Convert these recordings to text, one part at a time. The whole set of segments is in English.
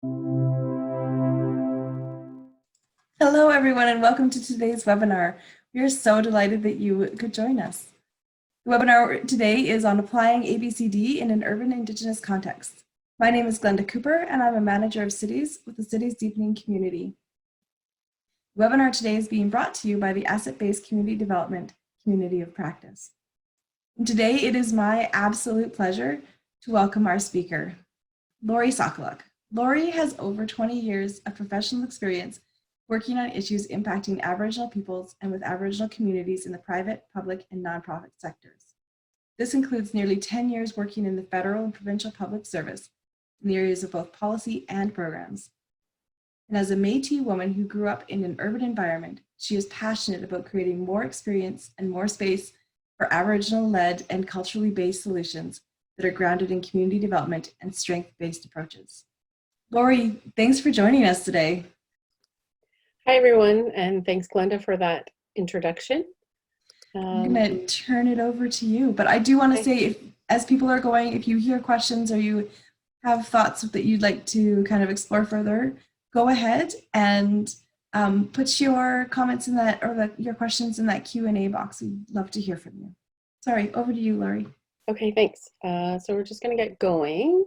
Hello, everyone, and welcome to today's webinar. We are so delighted that you could join us. The webinar today is on applying ABCD in an urban Indigenous context. My name is Glenda Cooper, and I'm a manager of cities with the Cities Deepening Community. The webinar today is being brought to you by the Asset-Based Community Development Community of Practice. And today, it is my absolute pleasure to welcome our speaker, Lori Sokoluk. Lori has over 20 years of professional experience working on issues impacting Aboriginal peoples and with Aboriginal communities in the private, public, and nonprofit sectors. This includes nearly 10 years working in the federal and provincial public service in the areas of both policy and programs. And as a Métis woman who grew up in an urban environment, she is passionate about creating more experience and more space for Aboriginal-led and culturally based solutions that are grounded in community development and strength-based approaches. Lori, thanks for joining us today. Hi, everyone, and thanks, Glenda, for that introduction. I'm going to turn it over to you, but I do want to say, as people are going, if you hear questions or you have thoughts that you'd like to kind of explore further, go ahead and put your comments in that, or your questions in that Q&A box. We'd love to hear from you. Sorry, over to you, Lori. Okay, thanks. So we're just going to get going.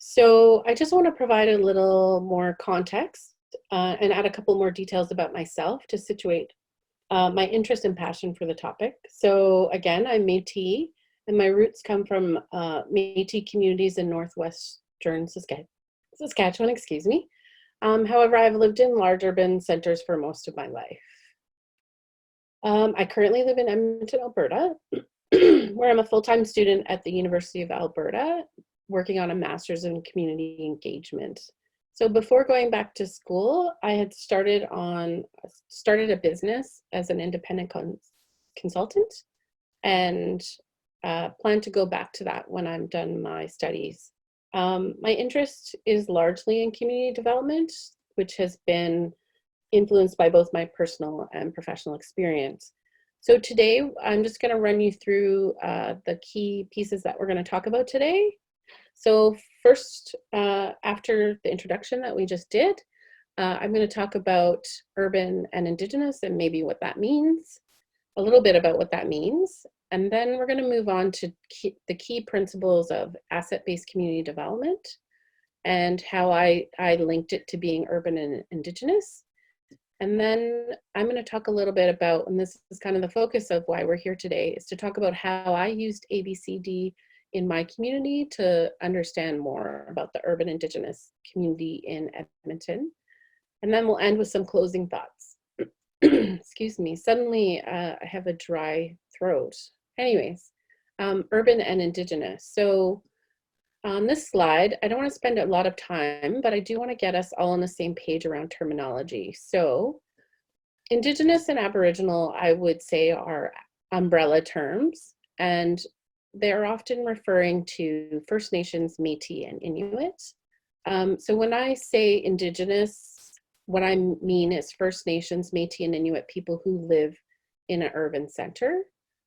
So I just want to provide a little more context and add a couple more details about myself to situate my interest and passion for the topic. So again, I'm Métis, and my roots come from Métis communities in northwestern Saskatchewan, excuse me. However, I've lived in large urban centers for most of my life. I currently live in Edmonton, Alberta, where I'm a full-time student at the University of Alberta, working on a master's in community engagement. So before going back to school, I had started a business as an independent consultant, and plan to go back to that when I'm done my studies. My interest is largely in community development, which has been influenced by both my personal and professional experience. So today, I'm just going to run you through the key pieces that we're going to talk about today. So first, after the introduction that we just did, I'm going to talk about urban and Indigenous and maybe what that means, a little bit about what that means, and then we're going to move on to the key principles of asset-based community development and how I linked it to being urban and Indigenous. And then I'm going to talk a little bit about, and this is kind of the focus of why we're here today, is to talk about how I used ABCD in my community to understand more about the urban Indigenous community in Edmonton. And then we'll end with some closing thoughts. Excuse me, suddenly I have a dry throat. Anyways, urban and Indigenous. So on this slide, I don't want to spend a lot of time, but I do want to get us all on the same page around terminology. So Indigenous and Aboriginal, I would say, are umbrella terms, and they're often referring to First Nations, Métis, and Inuit. So when I say Indigenous, what I mean is First Nations, Métis, and Inuit people who live in an urban center.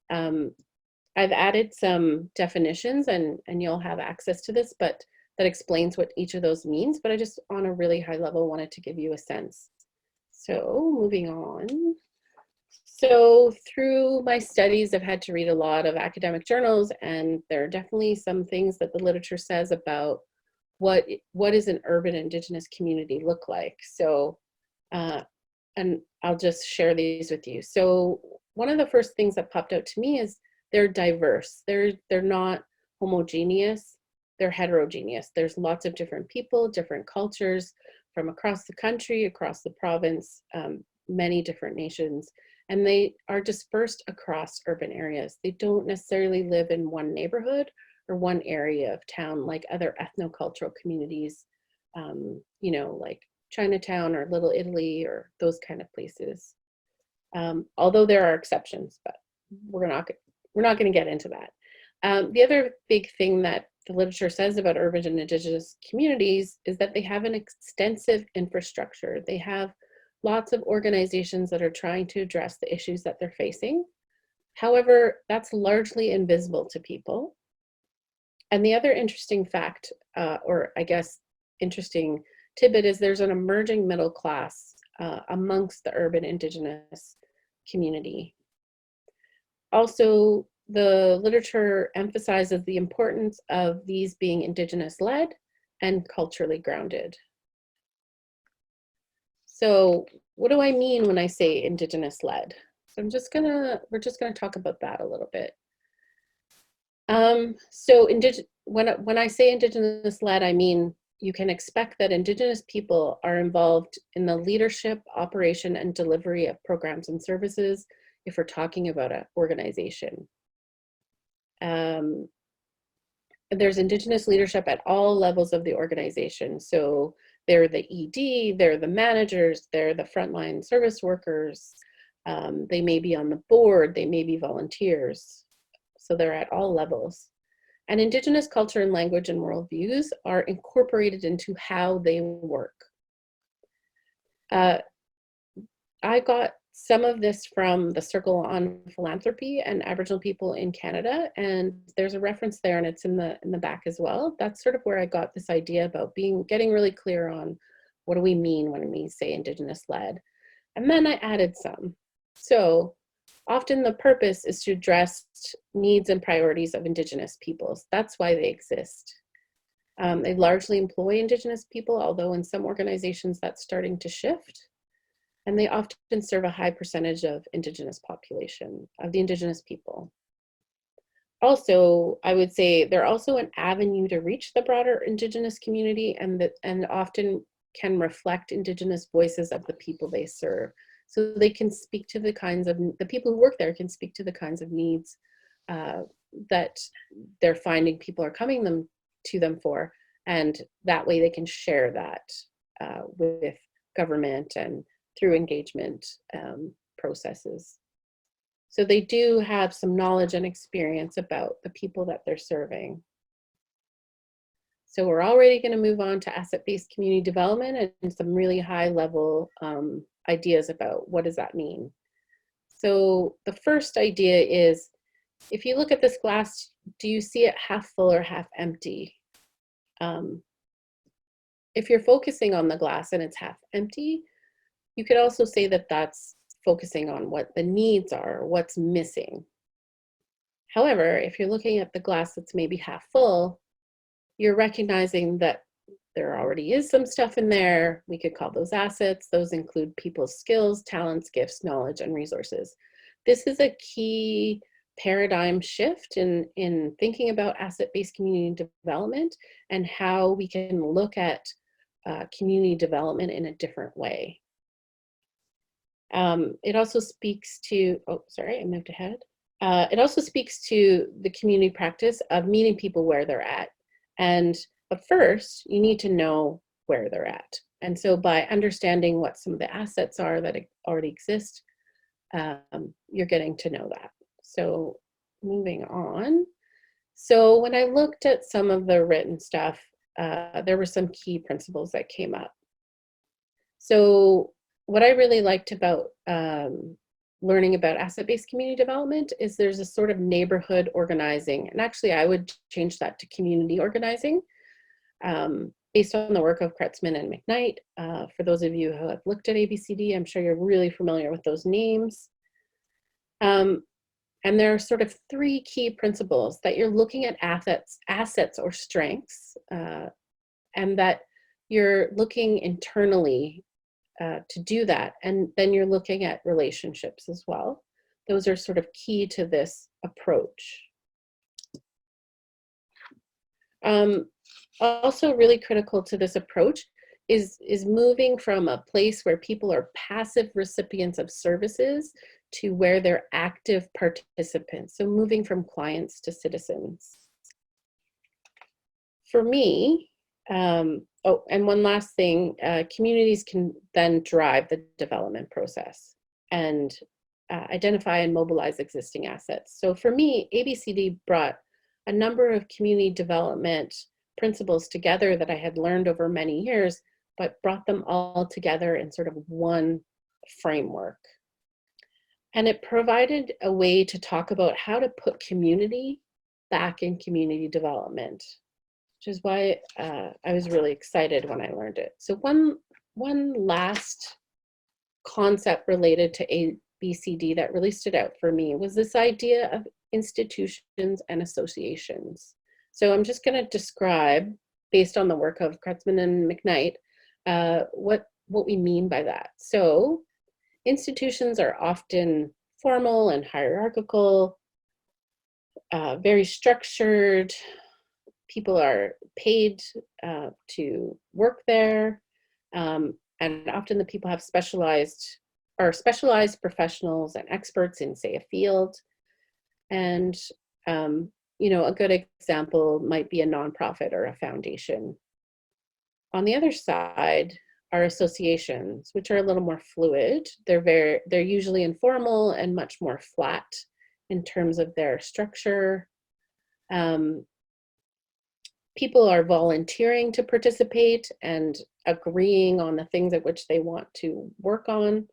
I've added some definitions, and you'll have access to this, but that explains what each of those means. But I just, on a really high level, wanted to give you a sense. So moving on. So through my studies, I've had to read a lot of academic journals, and there are definitely some things that the literature says about what does an urban Indigenous community look like. So, and I'll just share these with you. So one of the first things that popped out to me is they're diverse. They're not homogeneous, they're heterogeneous. There's lots of different people, different cultures from across the country, across the province, many different nations. And they are dispersed across urban areas. They don't necessarily live in one neighborhood or one area of town like other ethnocultural communities, you know, like Chinatown or Little Italy or those kind of places. Although there are exceptions, but we're not going to get into that. The other big thing that the literature says about urban and Indigenous communities is that they have an extensive infrastructure. They have lots of organizations that are trying to address the issues that they're facing. However, that's largely invisible to people. And the other interesting fact, or I guess interesting tidbit is there's an emerging middle class amongst the urban Indigenous community. Also, the literature emphasizes the importance of these being Indigenous-led and culturally grounded. So what do I mean when I say Indigenous-led? So we're just gonna talk about that a little bit. So when I say Indigenous-led, I mean you can expect that Indigenous people are involved in the leadership, operation, and delivery of programs and services if we're talking about an organization. There's Indigenous leadership at all levels of the organization. So they're the ED, they're the managers, they're the frontline service workers. They may be on the board, they may be volunteers. So they're at all levels. And Indigenous culture and language and worldviews are incorporated into how they work. I got some of this from the Circle on Philanthropy and Aboriginal People in Canada, and there's a reference there, and it's in the back as well. That's sort of where I got this idea about getting really clear on what do we mean when we say Indigenous-led. And then I added some. So often the purpose is to address needs and priorities of Indigenous peoples. That's why they exist. They largely employ Indigenous people, although in some organizations that's starting to shift. And they often serve a high percentage of Indigenous population, of the Indigenous people. Also, I would say they're also an avenue to reach the broader Indigenous community, and often can reflect Indigenous voices of the people they serve. So they can speak to the people who work there can speak to the kinds of needs that they're finding people are coming to them for, and that way they can share that with government and through engagement processes. So they do have some knowledge and experience about the people that they're serving. So we're already going to move on to asset-based community development and some really high-level ideas about what does that mean. So the first idea is, if you look at this glass, do you see it half full or half empty? If you're focusing on the glass and it's half empty, you could also say that that's focusing on what the needs are, what's missing. However, if you're looking at the glass that's maybe half full, you're recognizing that there already is some stuff in there. We could call those assets. Those include people's skills, talents, gifts, knowledge, and resources. This is a key paradigm shift in thinking about asset-based community development and how we can look at community development in a different way. It also speaks to, I moved ahead. It also speaks to the community practice of meeting people where they're at. But first, you need to know where they're at. And so by understanding what some of the assets are that already exist, you're getting to know that. So moving on. So when I looked at some of the written stuff, there were some key principles that came up. So what I really liked about learning about asset-based community development is there's a sort of neighborhood organizing. And actually, I would change that to community organizing based on the work of Kretzmann and McKnight. For those of you who have looked at ABCD, I'm sure you're really familiar with those names. And there are sort of three key principles that you're looking at assets or strengths, and that you're looking internally to do that. And then you're looking at relationships as well. Those are sort of key to this approach. Also really critical to this approach is moving from a place where people are passive recipients of services to where they're active participants. So moving from clients to citizens. For me, and one last thing, communities can then drive the development process and identify and mobilize existing assets. So for me, ABCD brought a number of community development principles together that I had learned over many years, but brought them all together in sort of one framework. And it provided a way to talk about how to put community back in community development. which is why I was really excited when I learned it. So one last concept related to ABCD that really stood out for me was this idea of institutions and associations. So I'm just going to describe, based on the work of Kretzmann and McKnight, what we mean by that. So institutions are often formal and hierarchical, very structured. People are paid to work there, and often the people have specialized professionals and experts in, say, a field. And you know, a good example might be a nonprofit or a foundation. On the other side are associations, which are a little more fluid. They're usually informal and much more flat in terms of their structure. People are volunteering to participate and agreeing on the things at which they want to work on.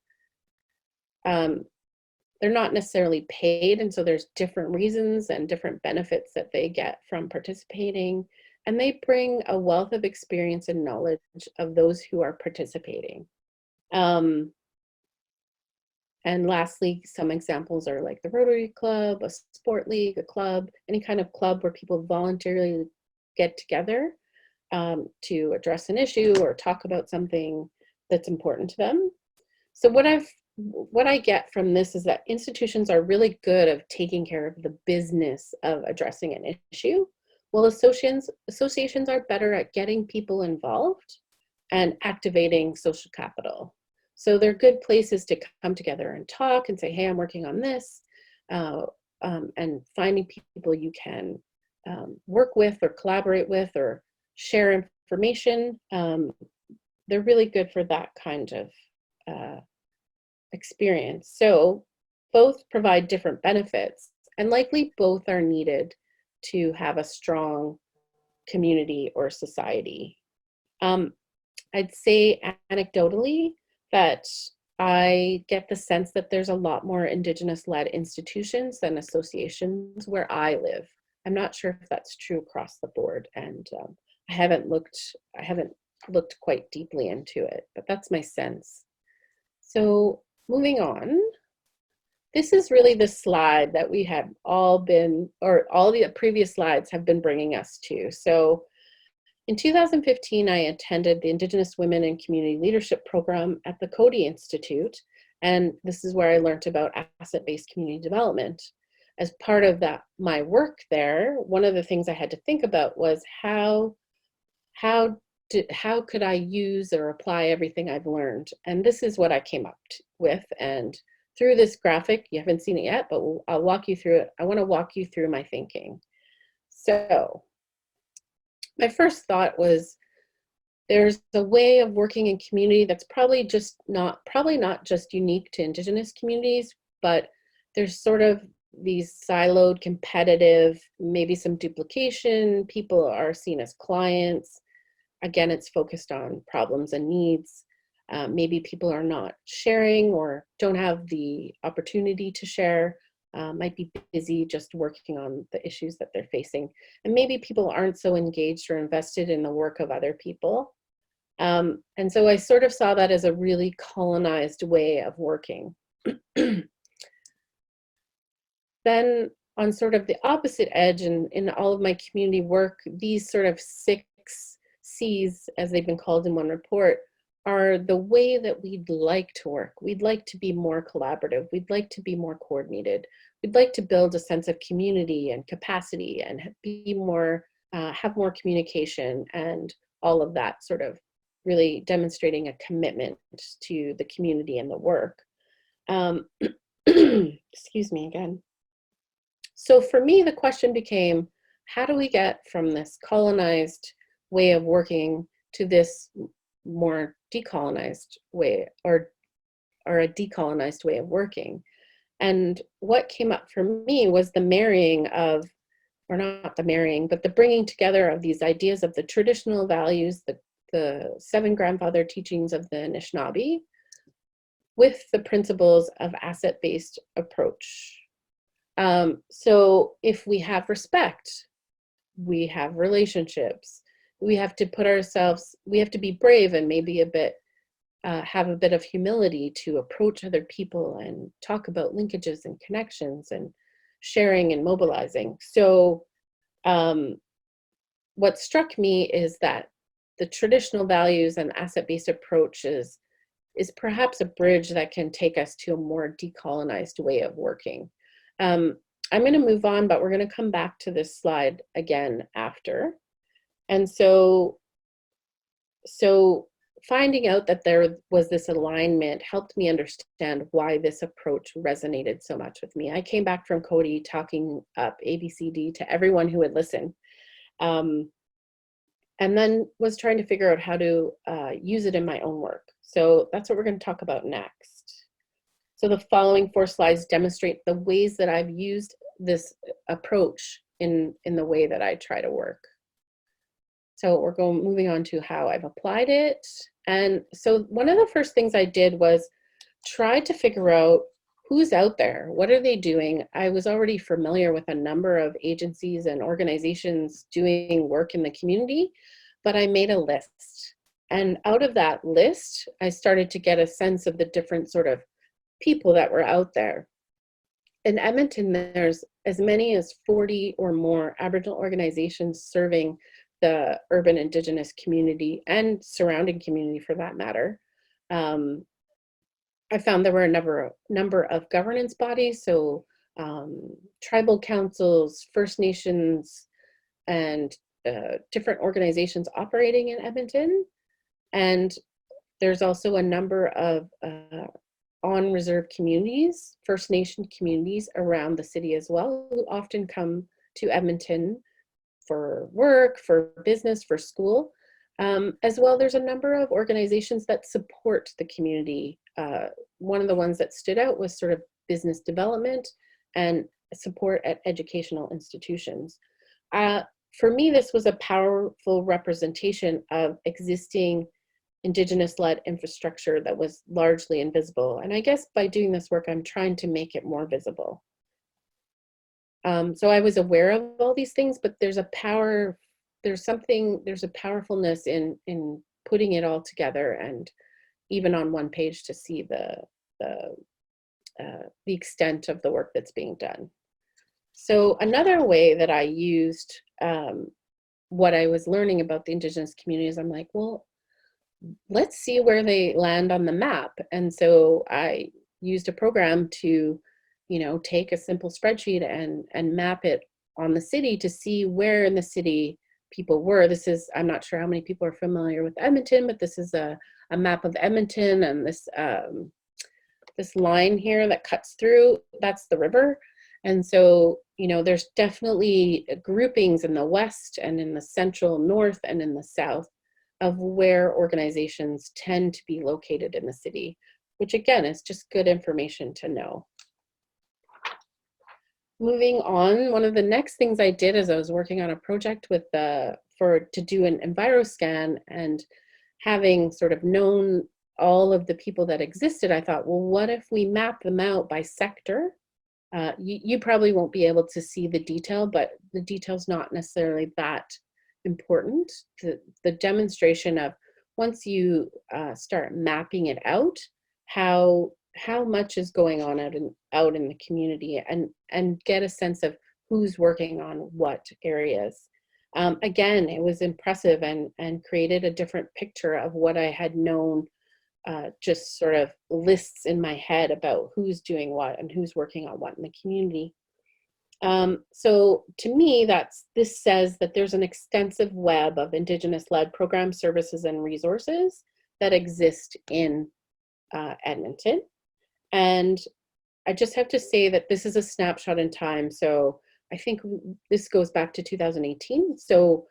They're not necessarily paid, and so there's different reasons and different benefits that they get from participating, and they bring a wealth of experience and knowledge of those who are participating. And lastly, some examples are like the Rotary Club, a sport league, a club, any kind of club where people voluntarily get together to address an issue or talk about something that's important to them. So what I get from this is that institutions are really good at taking care of the business of addressing an issue, while associations are better at getting people involved and activating social capital. So they're good places to come together and talk and say, hey, I'm working on this, and finding people you can work with or collaborate with or share information. They're really good for that kind of experience. So both provide different benefits, and likely both are needed to have a strong community or society. I'd say anecdotally that I get the sense that there's a lot more Indigenous-led institutions than associations where I live. I'm not sure if that's true across the board, and I haven't looked quite deeply into it, but that's my sense. So moving on, this is really the slide that we have all the previous slides have been bringing us to. So in 2015, I attended the Indigenous Women and Community Leadership Program at the Coady Institute, and this is where I learned about asset-based community development. As part of my work there, one of the things I had to think about was how could I use or apply everything I've learned? And this is what I came up with. And through this graphic, you haven't seen it yet, but I'll walk you through it. I want to walk you through my thinking. So my first thought was, there's a way of working in community that's probably not just unique to Indigenous communities, but there's sort of these siloed, competitive, maybe some duplication. People are seen as clients. Again, it's focused on problems and needs. Maybe people are not sharing or don't have the opportunity to share, might be busy just working on the issues that they're facing. And maybe people aren't so engaged or invested in the work of other people. And so I sort of saw that as a really colonized way of working. Then on sort of the opposite edge, and in all of my community work, these sort of 6 C's, as they've been called in one report, are the way that we'd like to work. We'd like to be more collaborative. We'd like to be more coordinated. We'd like to build a sense of community and capacity and be more, have more communication, and all of that, sort of really demonstrating a commitment to the community and the work. Excuse me again. So for me, the question became, how do we get from this colonized way of working to this more decolonized way, or a decolonized way of working? And what came up for me was the marrying of, or not the marrying, but the bringing together of these ideas of the traditional values, the 7 grandfather teachings of the Anishinaabe, with the principles of asset-based approach. So if we have respect, we have relationships, we have to we have to be brave and maybe a bit, have a bit of humility to approach other people and talk about linkages and connections and sharing and mobilizing. So what struck me is that the traditional values and asset-based approaches is perhaps a bridge that can take us to a more decolonized way of working. I'm going to move on, but we're going to come back to this slide again after. And so finding out that there was this alignment helped me understand why this approach resonated so much with me. I came back from Cody talking up ABCD to everyone who would listen, and then was trying to figure out how to use it in my own work. So that's what we're going to talk about next. So the following 4 slides demonstrate the ways that I've used this approach in the way that I try to work. So we're moving on to how I've applied it. And so one of the first things I did was try to figure out who's out there, what are they doing? I was already familiar with a number of agencies and organizations doing work in the community, but I made a list. And out of that list, I started to get a sense of the different sort of people that were out there. In Edmonton, there's as many as 40 or more Aboriginal organizations serving the urban Indigenous community and surrounding community for that matter. I found there were a number of governance bodies, so tribal councils, First Nations, and different organizations operating in Edmonton. And there's also a number of on-reserve communities, First Nation communities around the city as well, who often come to Edmonton for work, for business, for school. As well, there's a number of organizations that support the community. One of the ones that stood out was sort of business development and support at educational institutions. For me, this was a powerful representation of existing Indigenous-led infrastructure that was largely invisible. And I guess by doing this work, I'm trying to make it more visible. So I was aware of all these things, but there's a powerfulness in putting it all together and even on one page to see the extent of the work that's being done. So another way that I used what I was learning about the Indigenous communities, I'm like, well, let's see where they land on the map. And so I used a program to, take a simple spreadsheet and map it on the city to see where in the city people were. I'm not sure how many people are familiar with Edmonton, but this is a map of Edmonton, and this line here that cuts through, that's the river. And so, there's definitely groupings in the west and in the central north and in the south of where organizations tend to be located in the city, which again is just good information to know. Moving on, one of the next things I did is I was working on a project to do an EnviroScan, and having sort of known all of the people that existed, I thought, well, what if we map them out by sector? You probably won't be able to see the detail, but the detail's not necessarily that important. The demonstration of once you start mapping it out, how much is going on out in the community, and get a sense of who's working on what areas. Again, it was impressive and created a different picture of what I had known, just sort of lists in my head about who's doing what and who's working on what in the community. So to me, this says that there's an extensive web of Indigenous-led programs, services, and resources that exist in Edmonton. And I just have to say that this is a snapshot in time. So I think this goes back to 2018. So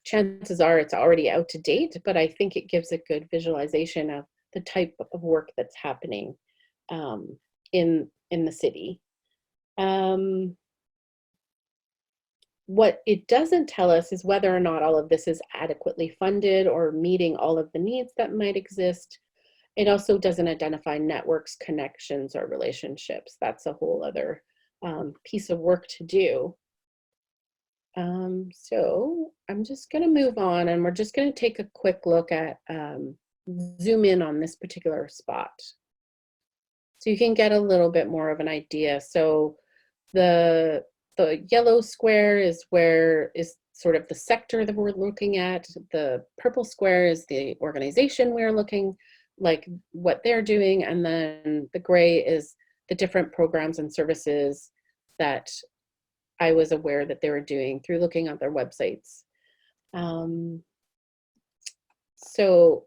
chances are it's already out to date, but I think it gives a good visualization of the type of work that's happening in the city. What it doesn't tell us is whether or not all of this is adequately funded or meeting all of the needs that might exist. It also doesn't identify networks, connections, or relationships. That's a whole other piece of work to do. So I'm just going to move on, and we're just going to take a quick look at, zoom in on this particular spot, so you can get a little bit more of an idea. So the yellow square is sort of the sector that we're looking at. The purple square is the organization we're looking, like what they're doing, and then the gray is the different programs and services that I was aware that they were doing through looking at their websites. So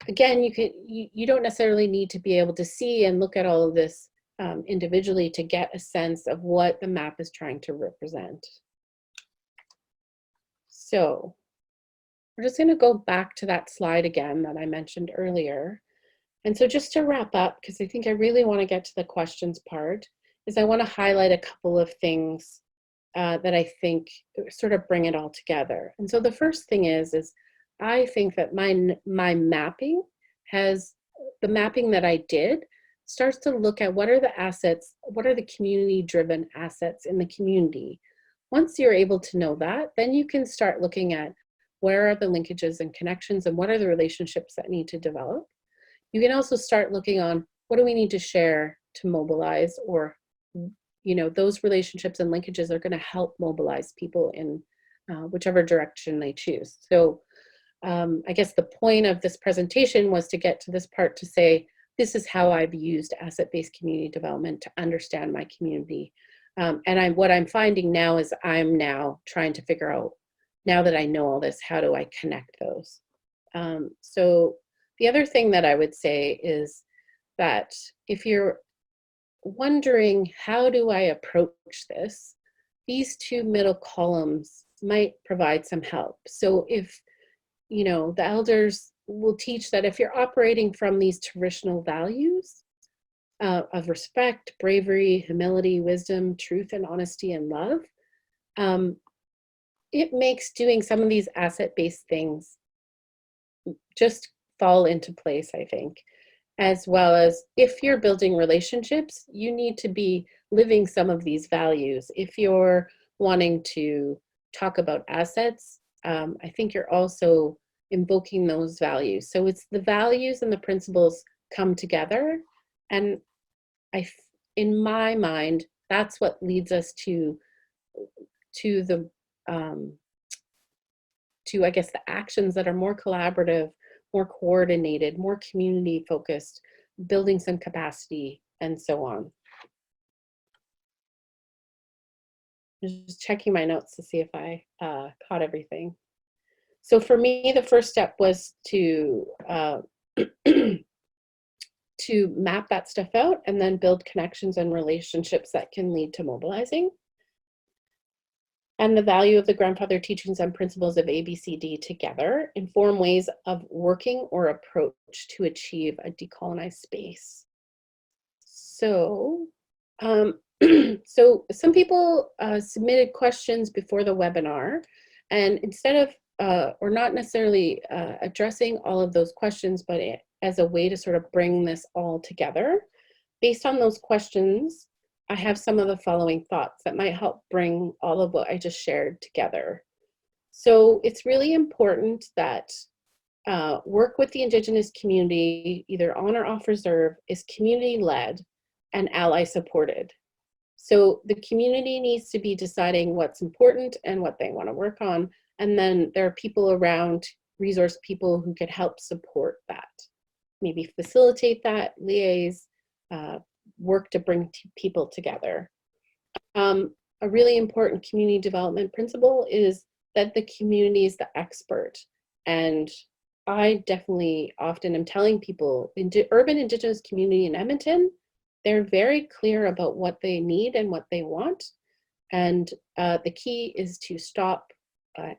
again, you don't necessarily need to be able to see and look at all of this individually to get a sense of what the map is trying to represent. So we're just going to go back to that slide again that I mentioned earlier. And so just to wrap up, because I think I really want to get to the questions part, is I want to highlight a couple of things that I think sort of bring it all together. And so the first thing is I think that my mapping has, the mapping that I did starts to look at what are the assets, what are the community-driven assets in the community. Once you're able to know that, then you can start looking at where are the linkages and connections and what are the relationships that need to develop. You can also start looking on what do we need to share to mobilize, or those relationships and linkages are going to help mobilize people in whichever direction they choose. So I guess the point of this presentation was to get to this part to say, this is how I've used asset-based community development to understand my community. And what I'm finding now is I'm now trying to figure out, now that I know all this, how do I connect those? So the other thing that I would say is that if you're wondering, how do I approach this? These two middle columns might provide some help. So if, the elders will teach that if you're operating from these traditional values of respect, bravery, humility, wisdom, truth, and honesty, and love, it makes doing some of these asset-based things just fall into place, I think. As well as if you're building relationships, you need to be living some of these values. If you're wanting to talk about assets, I think you're also invoking those values. So it's the values and the principles come together. And in my mind, that's what leads us to the, I guess, the actions that are more collaborative, more coordinated, more community focused, building some capacity, and so on. Just checking my notes to see if I caught everything. So for me, the first step was to to map that stuff out and then build connections and relationships that can lead to mobilizing. And the value of the grandfather teachings and principles of ABCD together inform ways of working or approach to achieve a decolonized space. So, so some people submitted questions before the webinar, and instead of, or not necessarily addressing all of those questions, but as a way to sort of bring this all together, based on those questions, I have some of the following thoughts that might help bring all of what I just shared together. So it's really important that work with the Indigenous community, either on or off reserve, is community-led and ally-supported. So the community needs to be deciding what's important and what they want to work on, and then there are people around, resource people, who could help support that. Maybe facilitate that, liaise, work to bring people together. A really important community development principle is that the community is the expert. And I definitely often am telling people, in urban Indigenous community in Edmonton, they're very clear about what they need and what they want. And the key is to stop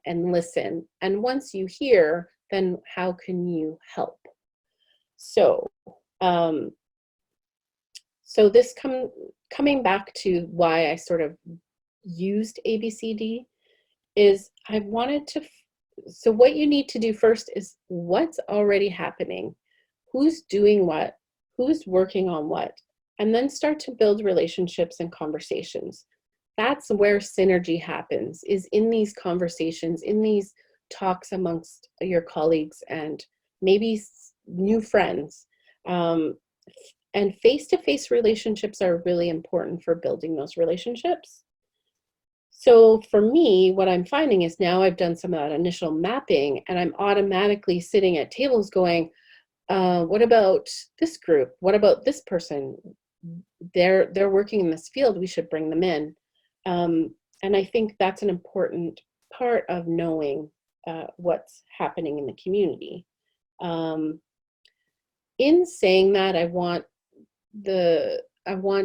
and listen. And once you hear, then how can you help? So, so this coming back to why I sort of used ABCD is I wanted to, so what you need to do first is what's already happening, who's doing what, who's working on what, and then start to build relationships and conversations. that's where synergy happens, is in these conversations, in these talks amongst your colleagues and maybe new friends. And face-to-face relationships are really important for building those relationships. So for me, what I'm finding is now I've done some of that initial mapping and I'm automatically sitting at tables going, what about this group? What about this person? They're working in this field, we should bring them in. And I think that's an important part of knowing what's happening in the community. In saying that, I want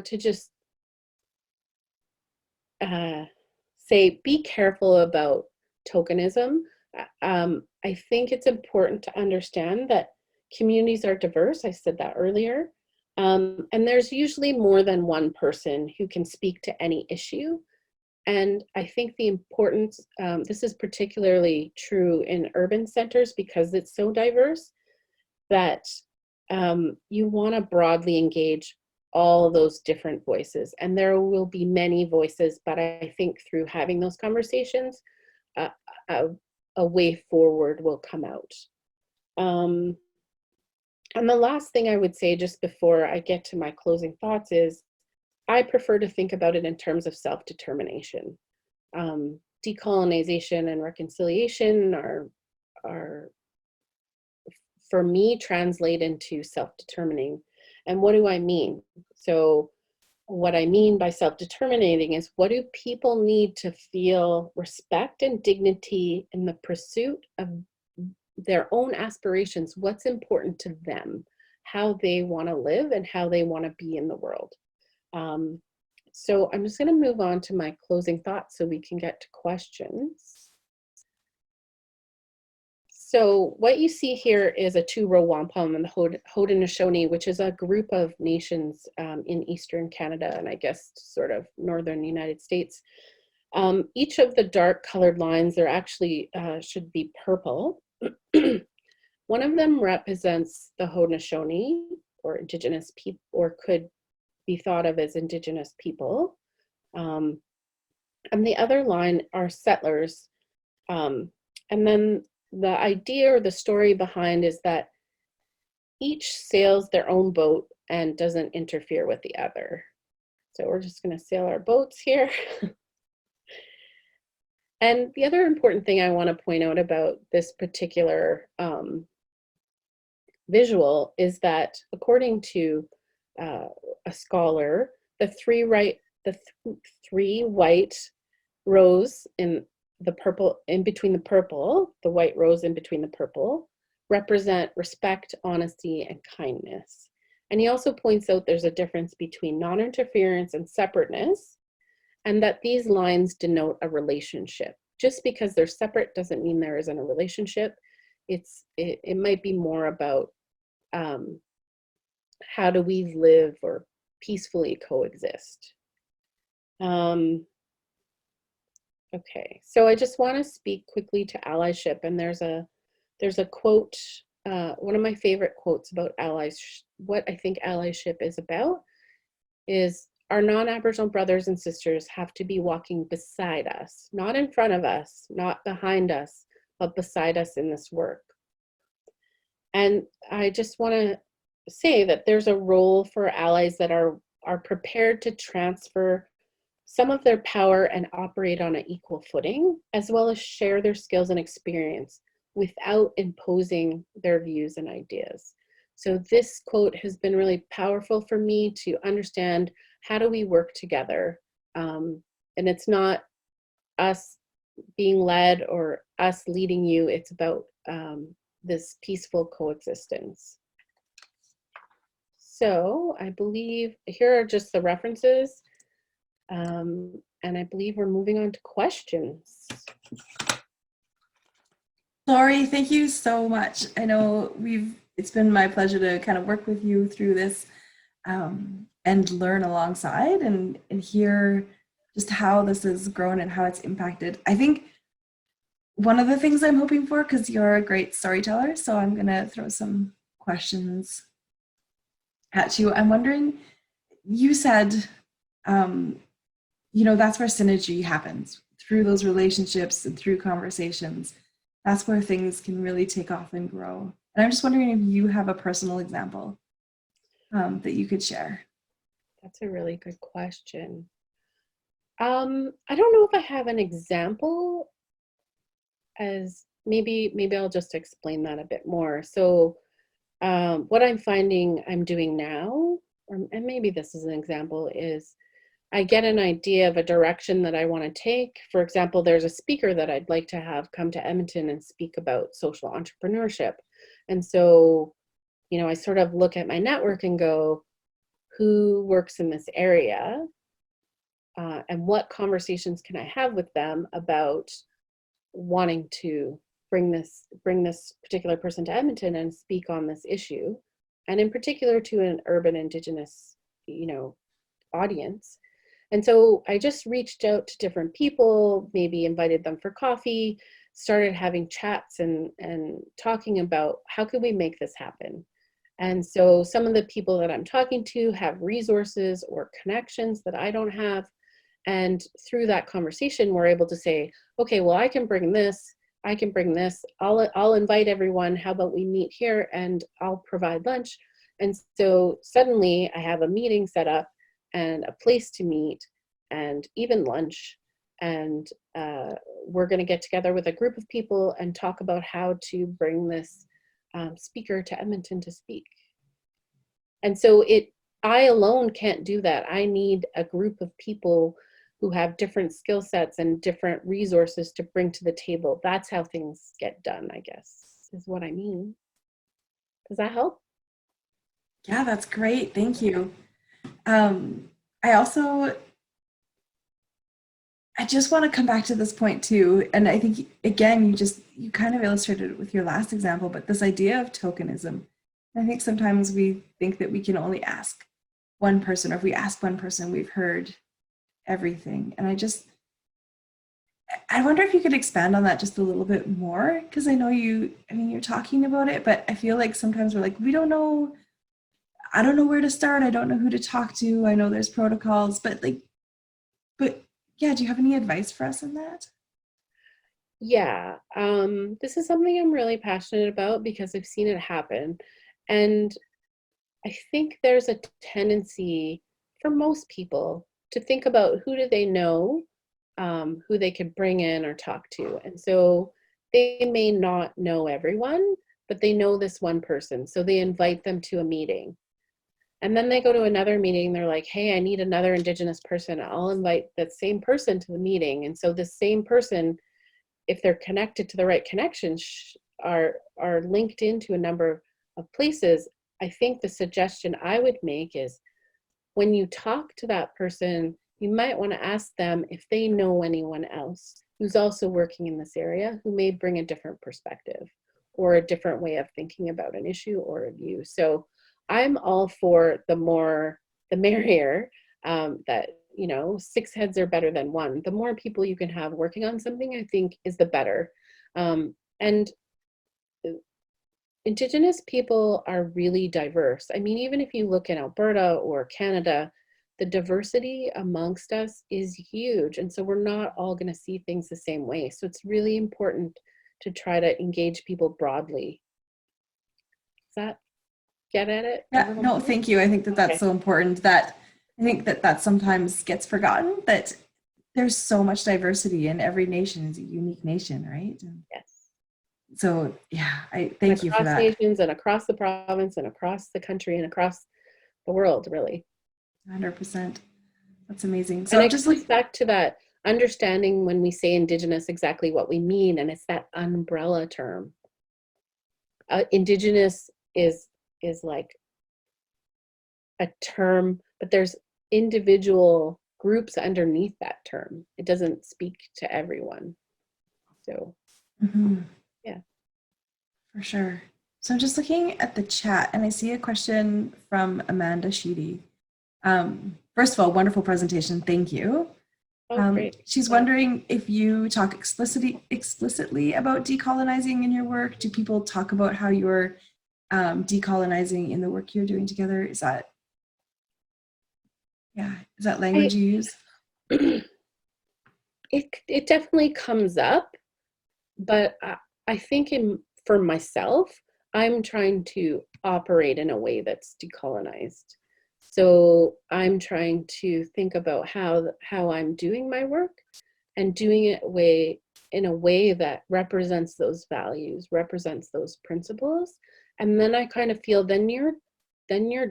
to just say, be careful about tokenism. I think it's important to understand that communities are diverse. I said that earlier. And there's usually more than one person who can speak to any issue. And I think the importance, this is particularly true in urban centers because it's so diverse, that you want to broadly engage all those different voices. And there will be many voices, but I think through having those conversations, a way forward will come out. And the last thing I would say just before I get to my closing thoughts is, I prefer to think about it in terms of self-determination. Decolonization and reconciliation are, for me, translate into self-determining. And what do I mean? So what I mean by self-determinating is, what do people need to feel respect and dignity in the pursuit of their own aspirations? What's important to them, how they want to live and how they want to be in the world. So I'm just going to move on to my closing thoughts so we can get to questions. So what you see here is a two-row wampum in the Haudenosaunee, which is a group of nations in Eastern Canada and I guess sort of Northern United States. Each of the dark colored lines, they're actually should be purple. One of them represents the Haudenosaunee, or Indigenous people, or could be thought of as Indigenous people. And the other line are settlers. And then the idea or the story behind is that each sails their own boat and doesn't interfere with the other. So we're just going to sail our boats here. And the other important thing I want to point out about this particular visual is that, according to a scholar, the three white rows in the purple, in between the purple, the white rows in between the purple, represent respect, honesty, and kindness. And he also points out there's a difference between non-interference and separateness, and that these lines denote a relationship. Just because they're separate doesn't mean there isn't a relationship. It might be more about how do we live or peacefully coexist. Okay, so I just want to speak quickly to allyship, and there's a quote, one of my favorite quotes about allies. What I think allyship is about is, our non-Aboriginal brothers and sisters have to be walking beside us, not in front of us, not behind us, but beside us in this work. And I just want to say that there's a role for allies that are prepared to transfer some of their power and operate on an equal footing, as well as share their skills and experience without imposing their views and ideas. So this quote has been really powerful for me to understand, how do we work together? And it's not us being led or us leading you, it's about this peaceful coexistence. So I believe here are just the references. And I believe we're moving on to questions. Laurie, thank you so much. I know it's been my pleasure to kind of work with you through this and learn alongside and hear just how this has grown and how it's impacted. I think one of the things I'm hoping for, because you're a great storyteller, so I'm going to throw some questions at you. I'm wondering, you said that's where synergy happens, through those relationships and through conversations. That's where things can really take off and grow. And I'm just wondering if you have a personal example that you could share. That's a really good question. I don't know if I have an example, as maybe I'll just explain that a bit more. So what I'm finding I'm doing now, and maybe this is an example, is I get an idea of a direction that I want to take. For example, there's a speaker that I'd like to have come to Edmonton and speak about social entrepreneurship. And so, I sort of look at my network and go, who works in this area? And what conversations can I have with them about wanting to bring this particular person to Edmonton and speak on this issue, and in particular to an urban Indigenous, audience. And so I just reached out to different people, maybe invited them for coffee, started having chats and talking about how could we make this happen. And so some of the people that I'm talking to have resources or connections that I don't have. And through that conversation, we're able to say, okay, well, I can bring this. I'll invite everyone. How about we meet here and I'll provide lunch. And so suddenly I have a meeting set up and a place to meet and even lunch. And we're going to get together with a group of people and talk about how to bring this speaker to Edmonton to speak. And so I alone can't do that. I need a group of people who have different skill sets and different resources to bring to the table. That's how things get done, I guess, is what I mean. Does that help? Yeah, that's great. Thank you. I just want to come back to this point too. And I think, again, you kind of illustrated it with your last example, but this idea of tokenism. I think sometimes we think that we can only ask one person, or if we ask one person, we've heard everything. And I wonder if you could expand on that just a little bit more, because I know you're talking about it, but I feel like sometimes we're like, I don't know where to start. I don't know who to talk to. I know there's protocols, but yeah, do you have any advice for us on that? Yeah, this is something I'm really passionate about because I've seen it happen. And I think there's a tendency for most people to think about who do they know, who they could bring in or talk to. And so they may not know everyone, but they know this one person. So they invite them to a meeting. And then they go to another meeting, they're like, hey, I need another Indigenous person. I'll invite that same person to the meeting. And so the same person, if they're connected to the right connections, are linked into a number of places. I think the suggestion I would make is when you talk to that person, you might want to ask them if they know anyone else who's also working in this area who may bring a different perspective or a different way of thinking about an issue or a view. So I'm all for the more, the merrier, that, 6 heads are better than one. The more people you can have working on something, I think, is the better. And Indigenous people are really diverse. I mean, even if you look in Alberta or Canada, the diversity amongst us is huge. And so we're not all going to see things the same way. So it's really important to try to engage people broadly. Does that get at it? Yeah, no, thank you. I think that that's so important, that I think that sometimes gets forgotten, that there's so much diversity and every nation is a unique nation, right? Yes. So yeah, I thank you for Across that. nations and across the province and across the country and across the world, really. 100%. That's amazing. And So it just goes back to that understanding when we say Indigenous exactly what we mean, and it's that umbrella term. Indigenous is like a term, but there's individual groups underneath that term. It doesn't speak to everyone. So, yeah. For sure. So I'm just looking at the chat and I see a question from Amanda Sheedy. First of all, wonderful presentation. Thank you. Oh, great. She's wondering if you talk explicitly about decolonizing in your work. Do people talk about how you're decolonizing in the work you're doing together? Is that language you use? It definitely comes up, but I think for myself, I'm trying to operate in a way that's decolonized. So I'm trying to think about how I'm doing my work and doing it in a way that represents those values, represents those principles. And then I kind of feel then you're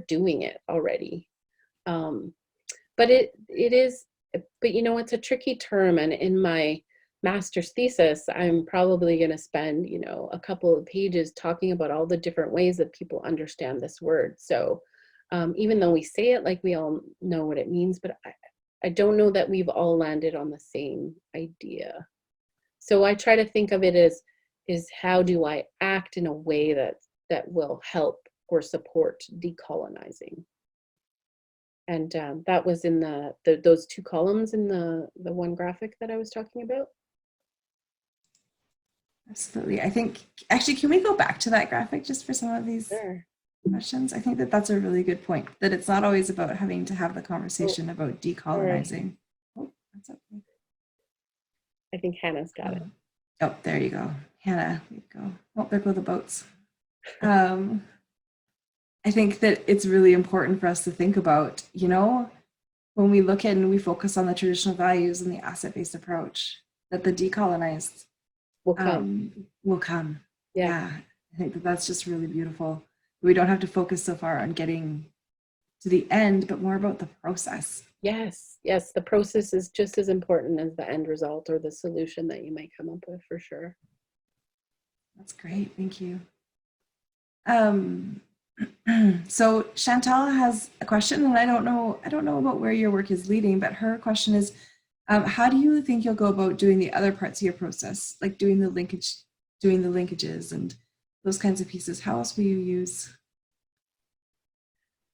doing it already. Um, but it is, but you know, it's a tricky term. And in my master's thesis, I'm probably going to spend, a couple of pages talking about all the different ways that people understand this word. So even though we say it like we all know what it means, but I don't know that we've all landed on the same idea. So I try to think of it as, is how do I act in a way that will help or support decolonizing? And that was in those two columns in the one graphic that I was talking about. Absolutely. I think, actually, can we go back to that graphic just for some of these Sure. questions? I think that that's a really good point, that it's not always about having to have the Oh, conversation about sorry. decolonizing. Oh, that's okay. I think Hannah's got it. Oh, there you go. Hannah, there you go. Oh, there go the boats. I think that it's really important for us to think about, when we look at and we focus on the traditional values and the asset-based approach, that the decolonized Will come. will come. Yeah. Yeah, I think that that's just really beautiful. We don't have to focus so far on getting to the end, but more about the process. Yes. Yes. The process is just as important as the end result or the solution that you might come up with, for sure. That's great. Thank you. So Chantal has a question, and I don't know about where your work is leading, but her question is, how do you think you'll go about doing the other parts of your process, like doing the linkages and those kinds of pieces? How else will you use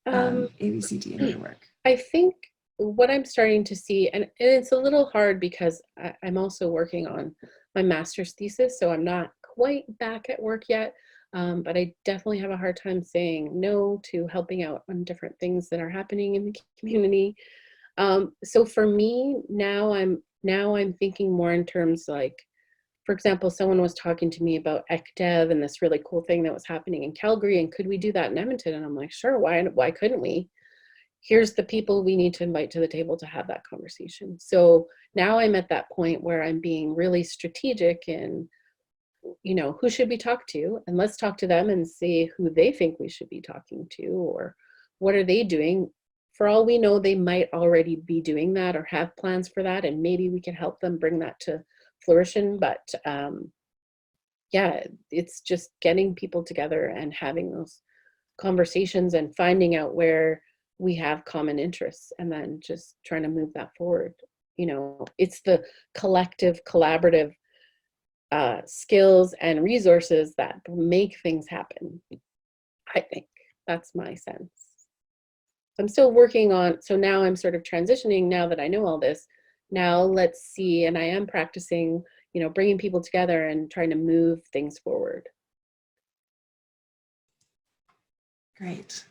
ABCD in your work? I think what I'm starting to see, and it's a little hard because I'm also working on my master's thesis, so I'm not quite back at work yet, but I definitely have a hard time saying no to helping out on different things that are happening in the community. So for me now, I'm thinking more in terms like, for example, someone was talking to me about ECDev and this really cool thing that was happening in Calgary, and could we do that in Edmonton? And I'm like, sure, why couldn't we? Here's the people we need to invite to the table to have that conversation. So now I'm at that point where I'm being really strategic in, who should we talk to? And let's talk to them and see who they think we should be talking to, or what are they doing? For all we know, they might already be doing that or have plans for that, and maybe we can help them bring that to fruition. But yeah, it's just getting people together and having those conversations and finding out where we have common interests, and then just trying to move that forward. It's the collective, collaborative skills and resources that make things happen. I think that's my sense. I'm still working on, so now I'm sort of transitioning now that I know all this. Now let's see, and I am practicing, bringing people together and trying to move things forward. Great.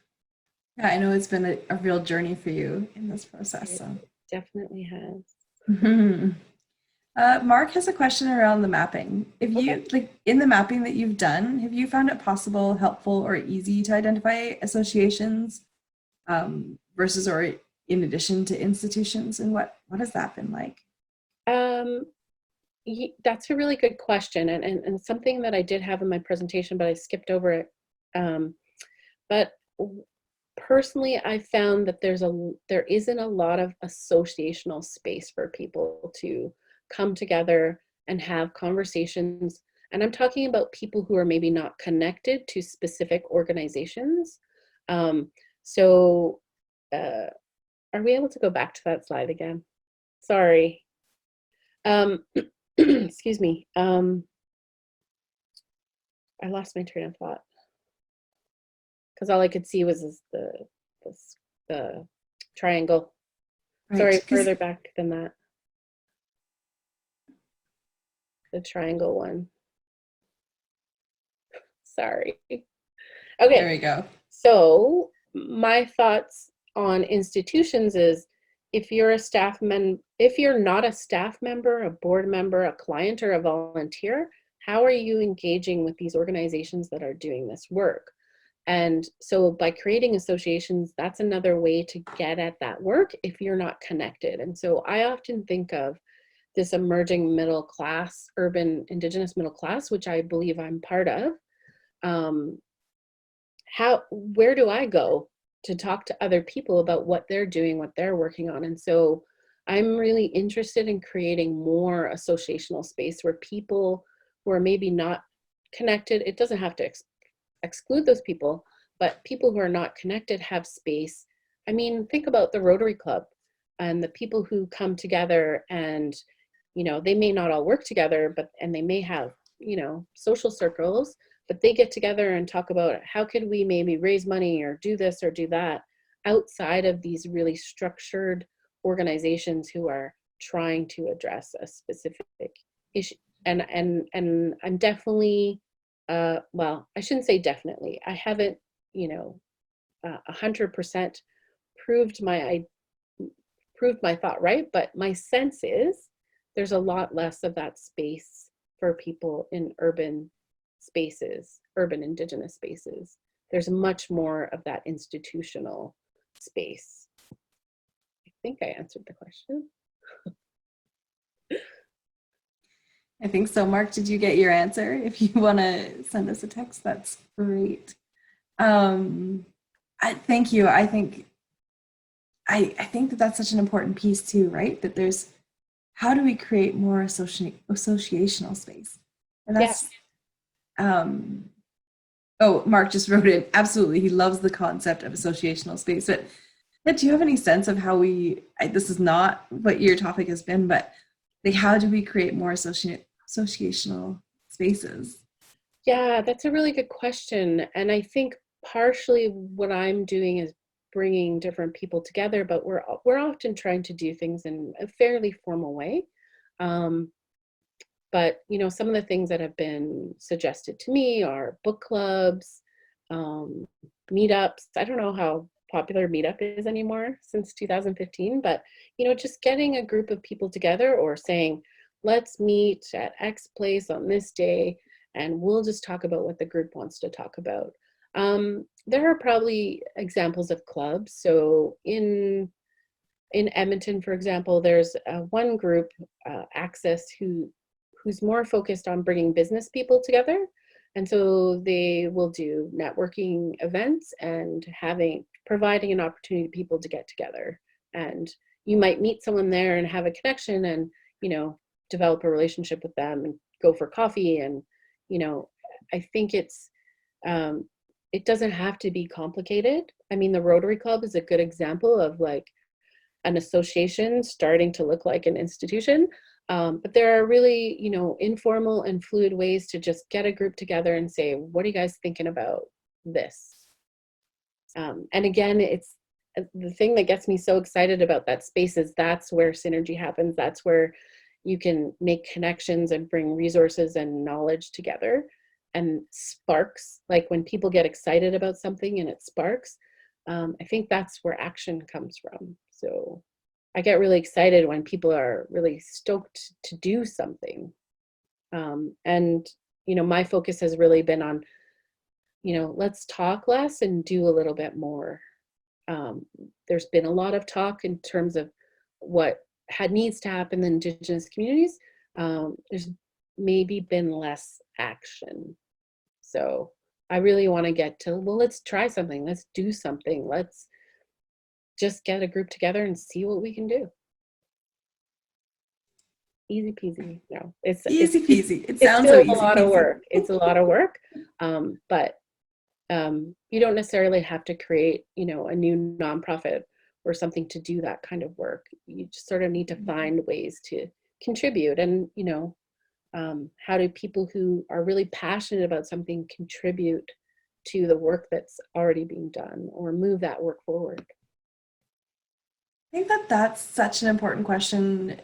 Yeah, I know it's been a real journey for you in this process. So. It definitely has. Mark has a question around the mapping. If you like in the mapping that you've done, have you found it possible, helpful, or easy to identify associations versus or in addition to institutions, and what has that been like? That's a really good question, and something that I did have in my presentation, but I skipped over it. But personally, I found that there isn't a lot of associational space for people to come together and have conversations. And I'm talking about people who are maybe not connected to specific organizations. So are we able to go back to that slide again? Sorry. Excuse me. I lost my train of thought because all I could see was the triangle. Right, Sorry, further back than that. The triangle one. Sorry. Okay. There we go. So my thoughts on institutions is if you're if you're not a staff member, a board member, a client, or a volunteer, how are you engaging with these organizations that are doing this work? And so by creating associations, that's another way to get at that work if you're not connected. And so I often think of this emerging middle class, urban Indigenous middle class, which I believe I'm part of. Where do I go to talk to other people about what they're doing, what they're working on? And so I'm really interested in creating more associational space where people who are maybe not connected, it doesn't have to exclude those people, but people who are not connected have space. I mean, think about the Rotary Club and the people who come together, and they may not all work together, and they may have social circles, but they get together and talk about how could we maybe raise money or do this or do that outside of these really structured organizations who are trying to address a specific issue. And I'm definitely, well, I shouldn't say definitely. I haven't, 100% proved my thought right, but my sense is there's a lot less of that space for people in urban spaces, urban Indigenous spaces. There's much more of that institutional space. I think I answered the question. I think so. Mark, did you get your answer? If you want to send us a text, that's great. Thank you. I think that that's such an important piece too, right? That there's, how do we create more associational space? And that's, oh, Mark just wrote it. Absolutely. He loves the concept of associational space. But do you have any sense of how this is not what your topic has been, but like, how do we create more associational spaces? Yeah, that's a really good question. And I think partially what I'm doing is bringing different people together, but we're often trying to do things in a fairly formal way. But some of the things that have been suggested to me are book clubs, meetups. I don't know how popular Meetup is anymore since 2015, but just getting a group of people together, or saying, let's meet at X place on this day, and we'll just talk about what the group wants to talk about. There are probably examples of clubs. So in Edmonton, for example, there's one group, Access, who's more focused on bringing business people together. And so they will do networking events and providing an opportunity for people to get together. And you might meet someone there and have a connection and, develop a relationship with them and go for coffee. And, I think it doesn't have to be complicated. I mean, the Rotary Club is a good example of like an association starting to look like an institution. But there are really, informal and fluid ways to just get a group together and say, what are you guys thinking about this? And again, it's the thing that gets me so excited about that space is that's where synergy happens. That's where you can make connections and bring resources and knowledge together, and sparks. Like when people get excited about something and it sparks, I think that's where action comes from. So I get really excited when people are really stoked to do something. And, my focus has really been on, let's talk less and do a little bit more. There's been a lot of talk in terms of what needs to happen in Indigenous communities. There's maybe been less action. So I really want to get to, well, let's try something. Let's do something. Let's just get a group together and see what we can do. Easy peasy. No, it's easy peasy. It sounds so easy. A lot of work. It's a lot of work, but you don't necessarily have to create, a new nonprofit or something to do that kind of work. You just sort of need to find ways to contribute, and how do people who are really passionate about something contribute to the work that's already being done, or move that work forward. I think that that's such an important question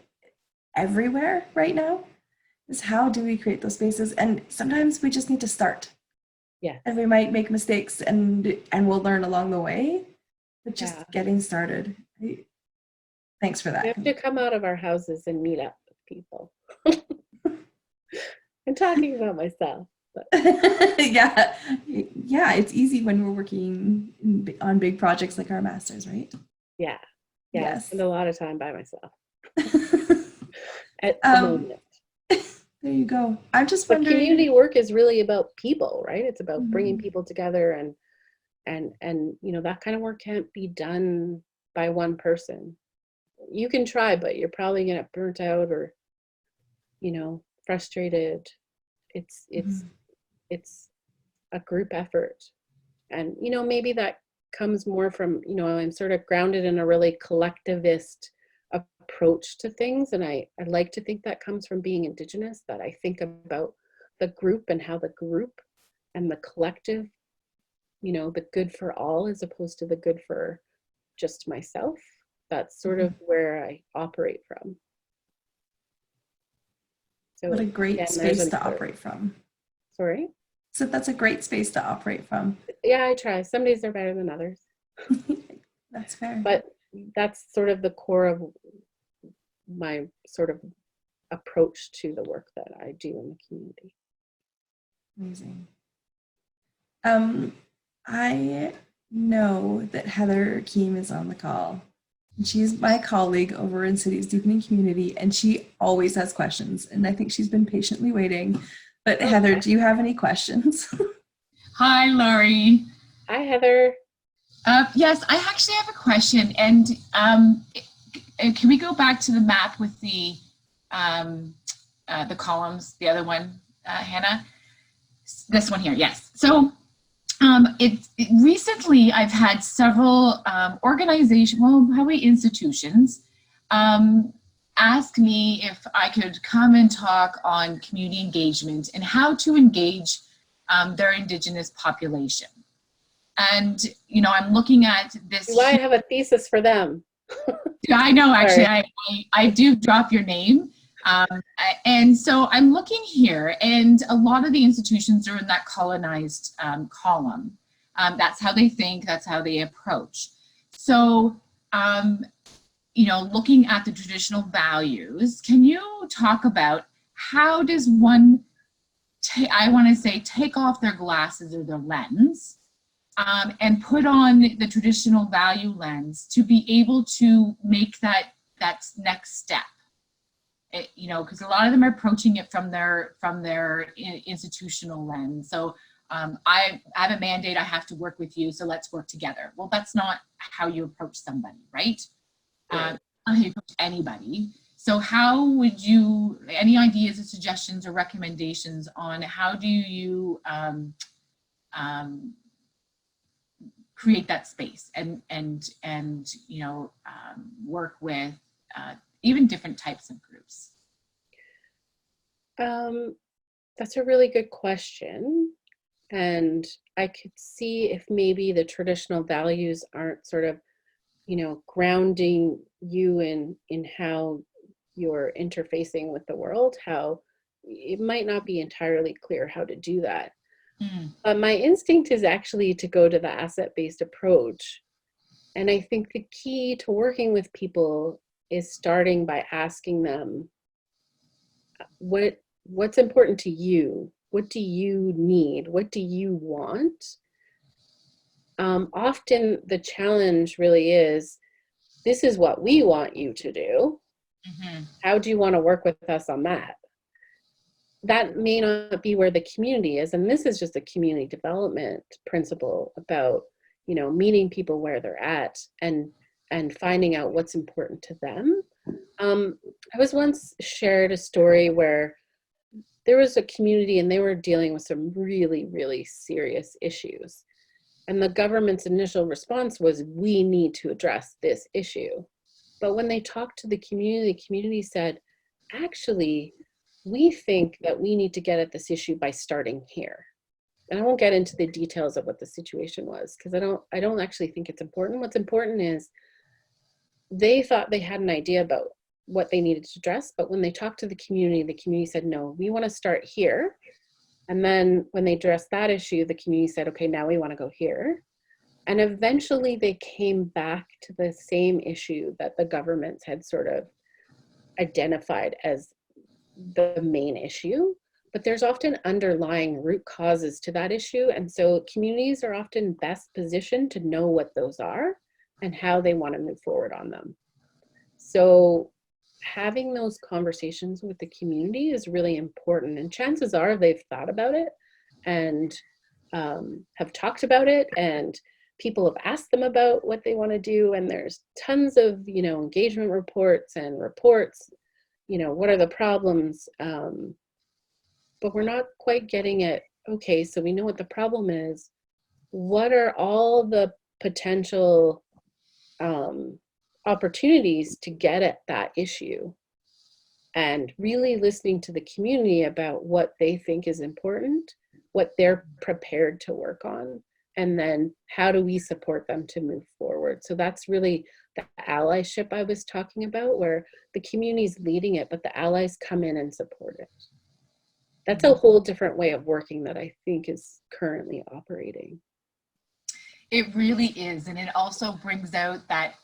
everywhere right now, is how do we create those spaces? And sometimes we just need to start. Yeah. And we might make mistakes and we'll learn along the way, but just getting started. Thanks for We that. have to come out of our houses and meet up with people. I'm talking about myself. But. Yeah, yeah, it's easy when we're working on big projects like our masters, right? Yeah, I Yes. spend a lot of time by myself at the um, moment. there you go. I'm just But community wondering. work is really about people, right? It's about bringing Mhm. people together, and that kind of work can't be done by one person. You can try, but you're probably gonna get burnt out or frustrated. It's Mhm. it's a group effort, and maybe that comes more from I'm sort of grounded in a really collectivist approach to things, and I like to think that comes from being Indigenous, that I think about the group and how the group and the collective, the good for all as opposed to the good for just myself. That's sort of Mhm. where I operate from. What a So great again, there's space to another. operate from. Sorry. So that's a great space to operate from. Yeah, I try. Some days are better than others, That's fair. but that's sort of the core of my sort of approach to the work that I do in the community. Amazing. I know that Heather Keem is on the call. And she's my colleague over in Cities Deepening Community, and she always has questions. And I think she's been patiently waiting. But Heather, Okay. do you have any questions? Hi, Laurie. Hi, Heather. Yes, I actually have a question. And can we go back to the map with the columns, the other one, Hannah? This one here, yes. So recently I've had several institutions ask me if I could come and talk on community engagement and how to engage their Indigenous population. And, I'm looking at this. Do I have a thesis for them? I know, actually, I do drop your name. And so I'm looking here, and a lot of the institutions are in that colonized column. That's how they think, that's how they approach. So, looking at the traditional values, can you talk about how does one, take off their glasses or their lens and put on the traditional value lens to be able to make that next step? Because a lot of them are approaching it from their institutional lens. So I have a mandate, I have to work with you, so let's work together. Well, that's not how you approach somebody, right? Not how you approach anybody. So how would you, any ideas or suggestions or recommendations on how do you create that space and work with even different types of groups? That's a really good question. And I could see if maybe the traditional values aren't sort of, grounding you in how you're interfacing with the world, how it might not be entirely clear how to do that. My instinct is actually to go to the asset-based approach. And I think the key to working with people is starting by asking them, what's important to you? What do you need? What do you want? Often the challenge really is, this is what we want you to do. Mm-hmm. How do you want to work with us on that? That may not be where the community is. And this is just a community development principle about, meeting people where they're at and finding out what's important to them. I was once shared a story where there was a community and they were dealing with some really, really serious issues. And the government's initial response was, we need to address this issue. But when they talked to the community said, actually, we think that we need to get at this issue by starting here. And I won't get into the details of what the situation was, because I don't actually think it's important. What's important is they thought they had an idea about what they needed to address, but when they talked to the community said, no, we want to start here. And then when they addressed that issue, the community said, okay, now we want to go here. And eventually they came back to the same issue that the governments had sort of identified as the main issue. But there's often underlying root causes to that issue. And so communities are often best positioned to know what those are and how they want to move forward on them. So having those conversations with the community is really important. And chances are they've thought about it and have talked about it, and people have asked them about what they want to do. And there's tons of, you know, engagement reports, you know, what are the problems? But we're not quite getting it. Okay, so we know what the problem is. What are all the potential opportunities to get at that issue? And really listening to the community about what they think is important, what they're prepared to work on, and then how do we support them to move forward? So that's really the allyship I was talking about, where the community's leading it, but the allies come in and support it. That's a whole different way of working that I think is currently operating. It really is, and it also brings out that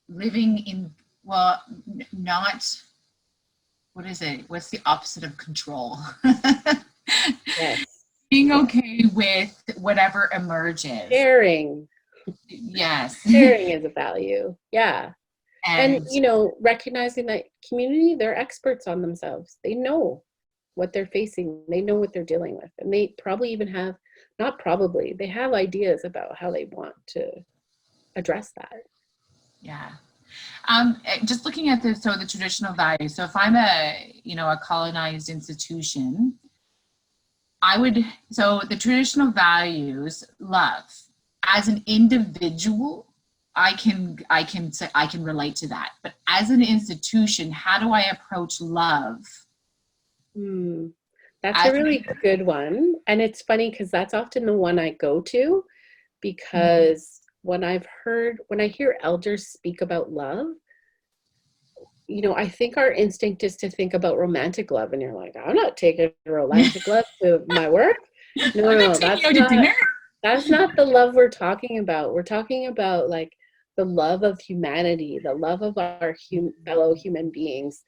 living in, well, not, what is it? What's the opposite of control? Yes. Being okay with whatever emerges. Sharing. Yes. Sharing is a value. Yeah. And, And you know, recognizing that community, they're experts on themselves. They know what they're facing. They know what they're dealing with. And they probably even have, not probably, they have ideas about how they want to address that. yeah. Just looking at the traditional values. So if I'm a colonized institution, so the traditional values, love, as an individual, I can relate to that. But as an institution, how do I approach love? That's a really good one. And it's funny because that's often the one I go to, because when I hear elders speak about love, you know, I think our instinct is to think about romantic love, and you're like, I'm not taking romantic love to my work. No, that's not the love we're talking about. We're talking about like the love of humanity, the love of our fellow human beings,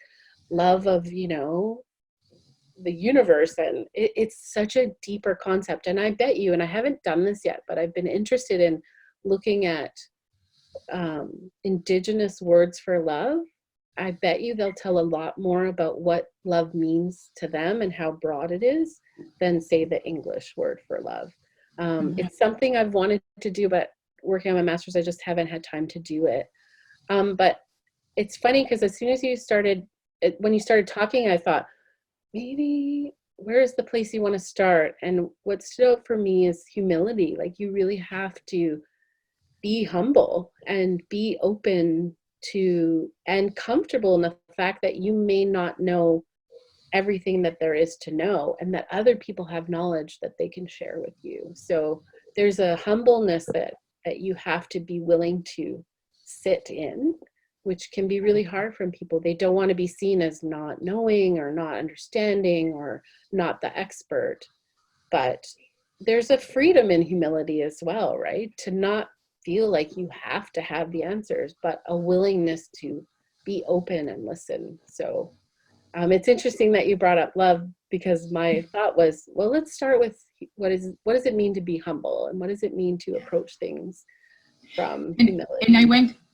love of, you know, the universe. And it's such a deeper concept. And I bet you, and I haven't done this yet, but I've been interested in looking at Indigenous words for love. I bet you they'll tell a lot more about what love means to them and how broad it is than, say, the English word for love. It's something I've wanted to do, but working on my master's, I just haven't had time to do it. But it's funny because as soon as when you started talking, I thought, maybe where is the place you want to start? And what stood out for me is humility. Like, you really have to be humble and be open to and comfortable in the fact that you may not know everything that there is to know, and that other people have knowledge that they can share with you. So there's a humbleness that you have to be willing to sit in, which can be really hard from people. They don't want to be seen as not knowing or not understanding or not the expert. But there's a freedom in humility as well, right? To not feel like you have to have the answers, but a willingness to be open and listen. So it's interesting that you brought up love, because my thought was, well, let's start with what does it mean to be humble, and what does it mean to approach things from humility? And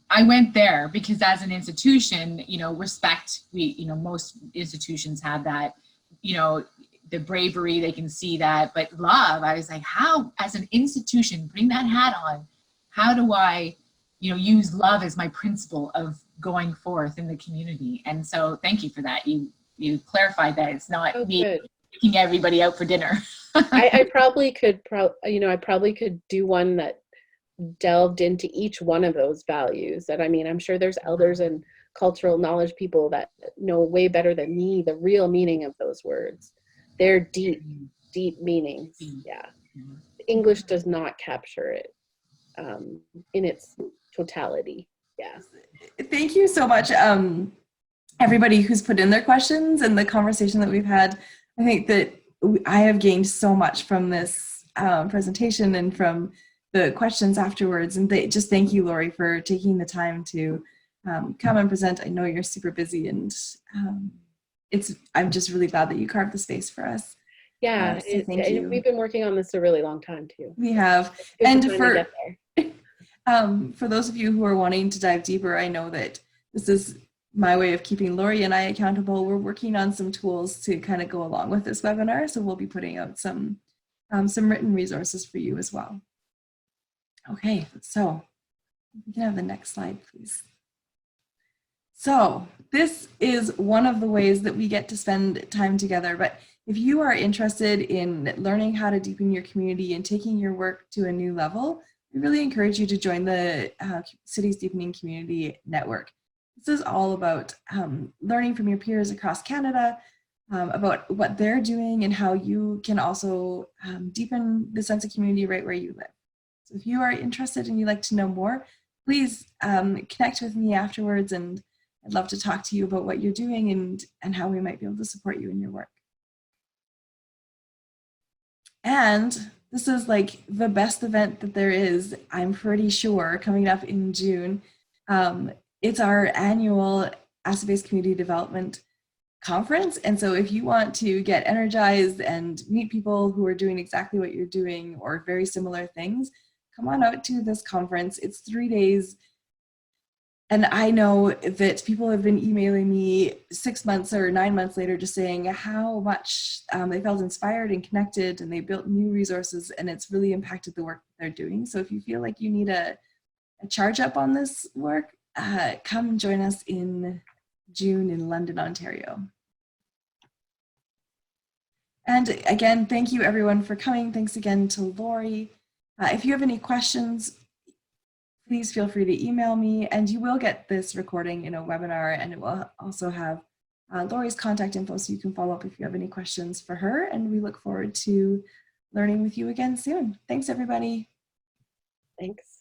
I went there because as an institution, you know, respect, most institutions have that, you know, the bravery, they can see that, but love, I was like, how, as an institution, bring that hat on, how do I, use love as my principle of going forth in the community? And so thank you for that. You clarified that it's not me taking everybody out for dinner. I probably could do one that delved into each one of those values. And I mean, I'm sure there's elders and cultural knowledge people that know way better than me the real meaning of those words. They're deep meanings. Yeah. English does not capture it in its totality. Yeah. Thank you so much, everybody who's put in their questions and the conversation that we've had. I think that I have gained so much from this presentation and from the questions afterwards. And just thank you, Lori, for taking the time to come and present. I know you're super busy, and I'm just really glad that you carved the space for us. Yeah, So thank you. We've been working on this a really long time too. We have. And for those of you who are wanting to dive deeper, I know that this is my way of keeping Lori and I accountable. We're working on some tools to kind of go along with this webinar, so we'll be putting out some written resources for you as well. Okay, so you can have the next slide, please. So this is one of the ways that we get to spend time together, but if you are interested in learning how to deepen your community and taking your work to a new level, we really encourage you to join the Cities Deepening Community Network. This is all about learning from your peers across Canada, about what they're doing and how you can also deepen the sense of community right where you live. So if you are interested and you'd like to know more, please connect with me afterwards, and I'd love to talk to you about what you're doing and how we might be able to support you in your work. And this is like the best event that there is, I'm pretty sure, coming up in June. It's our annual asset-based community development conference. And so if you want to get energized and meet people who are doing exactly what you're doing or very similar things, come on out to this conference. It's 3 days. And I know that people have been emailing me 6 months or 9 months later just saying how much they felt inspired and connected, and they built new resources, and it's really impacted the work that they're doing. So if you feel like you need a charge up on this work, come join us in June in London, Ontario. And again, thank you everyone for coming. Thanks again to Lori. If you have any questions, please feel free to email me, and you will get this recording in a webinar, and it will also have Lori's contact info so you can follow up if you have any questions for her, and we look forward to learning with you again soon. Thanks everybody. Thanks.